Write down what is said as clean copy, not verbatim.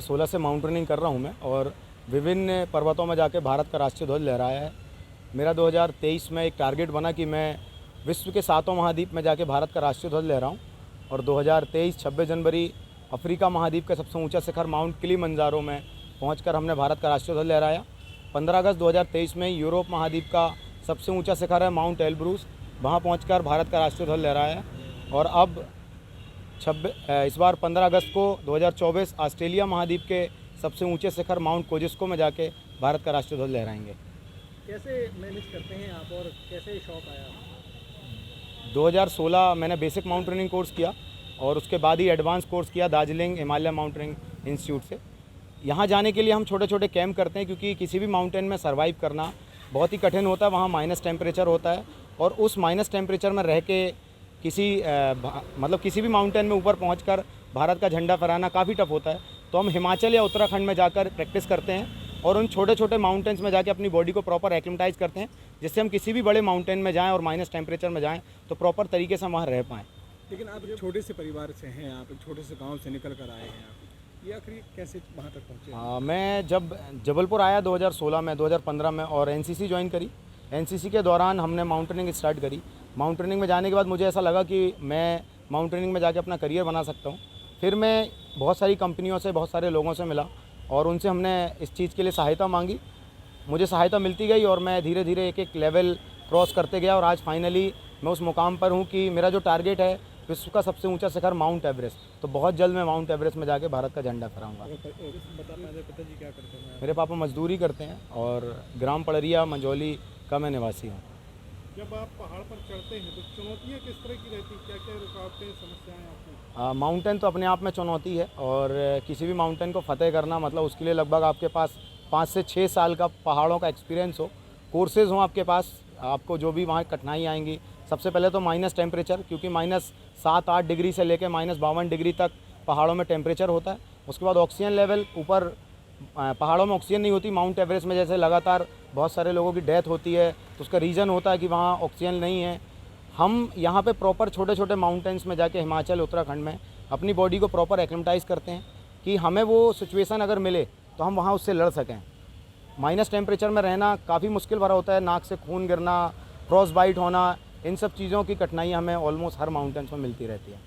2016 से माउंटेनिंग कर रहा हूँ मैं और विभिन्न पर्वतों में जाके भारत का राष्ट्रीय ध्वज लहराया है। मेरा 2023 में एक टारगेट बना कि मैं विश्व के 7 महाद्वीप में जाके भारत का राष्ट्रीय ध्वज लहराऊँ और 2023 26 जनवरी अफ्रीका महाद्वीप का सबसे ऊंचा शिखर माउंट किलिमंजारो में पहुंचकर हमने भारत का राष्ट्रीय ध्वज लहराया। 15 अगस्त 2023 में यूरोप महाद्वीप का सबसे ऊंचा शिखर है माउंट एल्ब्रूस, वहां पहुंचकर भारत का राष्ट्रीय ध्वज लहराया। और अब इस बार 15 अगस्त को 2024 ऑस्ट्रेलिया महाद्वीप के सबसे ऊंचे शिखर माउंट कोजिस्को में जाके भारत का राष्ट्रीय ध्वज लहराएंगे। कैसे मैनेज करते हैं आप और कैसे शौक आया? 2016 मैंने बेसिक माउंटेनिंग कोर्स किया और उसके बाद ही एडवांस कोर्स किया दार्जिलिंग हिमालय माउंटेनिंग इंस्टीट्यूट से। यहाँ जाने के लिए हम छोटे छोटे कैंप करते हैं क्योंकि किसी भी माउंटेन में सर्वाइव करना बहुत ही कठिन होता है। वहाँ माइनस टेम्परेचर होता है और उस माइनस टेम्परेचर में रह के किसी भी माउंटेन में ऊपर पहुंचकर भारत का झंडा फहराना काफ़ी टफ होता है। तो हम हिमाचल या उत्तराखंड में जाकर प्रैक्टिस करते हैं और उन छोटे छोटे माउंटेन्स में जाके अपनी बॉडी को प्रॉपर एक्लिमेटाइज करते हैं, जिससे हम किसी भी बड़े माउंटेन में जाएं और माइनस टेम्परेचर में जाएं तो प्रॉपर तरीके से वहाँ रह पाएँ। लेकिन आप एक छोटे से परिवार से हैं, आप एक छोटे से गांव से निकल कर आए हैं, आप ये आखिर कैसे वहाँ तक पहुँचे? मैं जब जबलपुर आया 2016 में 2015 में और एनसीसी ज्वाइन करी। एनसीसी के दौरान हमने माउंटेनिंग स्टार्ट करी। माउंटेनिंग में जाने के बाद मुझे ऐसा लगा कि मैं माउंटेनिंग में जाके अपना करियर बना सकता हूँ। फिर मैं बहुत सारी कंपनियों से बहुत सारे लोगों से मिला और उनसे हमने इस चीज़ के लिए सहायता मांगी। मुझे सहायता मिलती गई और मैं धीरे धीरे एक एक लेवल क्रॉस करते गया और आज फाइनली मैं उस मुकाम पर हूँ कि मेरा जो टारगेट है विश्व का सबसे ऊंचा शिखर माउंट एवरेस्ट, तो बहुत जल्द मैं माउंट एवरेस्ट में जाके भारत का झंडा फहराऊँगा। पिताजी क्या करते हैं? मेरे पापा मजदूरी करते हैं और ग्राम पड़रिया मंझौली का मैं निवासी हूँ। जब आप पहाड़ पर चढ़ते हैं तो चुनौतियाँ किस तरह की रहती, क्या क्या रुकावटें समस्याएं आपकी? माउंटेन तो अपने आप में चुनौती है और किसी भी माउंटेन को फतेह करना मतलब उसके लिए लगभग आपके पास 5 से 6 साल का पहाड़ों का एक्सपीरियंस हो, कोर्सेज़ हों आपके पास। आपको जो भी वहाँ कठिनाई आएंगी, सबसे पहले तो माइनस टेम्परेचर, क्योंकि -7-8 डिग्री से लेकर -52 डिग्री तक पहाड़ों में टेम्परेचर होता है। उसके बाद ऑक्सीजन लेवल, ऊपर पहाड़ों में ऑक्सीजन नहीं होती। माउंट एवरेस्ट में जैसे लगातार बहुत सारे लोगों की डेथ होती है तो उसका रीज़न होता है कि वहाँ ऑक्सीजन नहीं है। हम यहाँ पे प्रॉपर छोटे छोटे माउंटेन्स में जाके हिमाचल उत्तराखंड में अपनी बॉडी को प्रॉपर एक्लिमेटाइज करते हैं कि हमें वो सिचुएशन अगर मिले तो हम वहाँ उससे लड़ सकें। माइनस टेम्परेचर में रहना काफ़ी मुश्किल भरा होता है, नाक से खून गिरना, फ्रॉस्ट बाइट होना, इन सब चीज़ों की कठिनाई हमें ऑलमोस्ट हर माउंटेन्स में मिलती रहती है।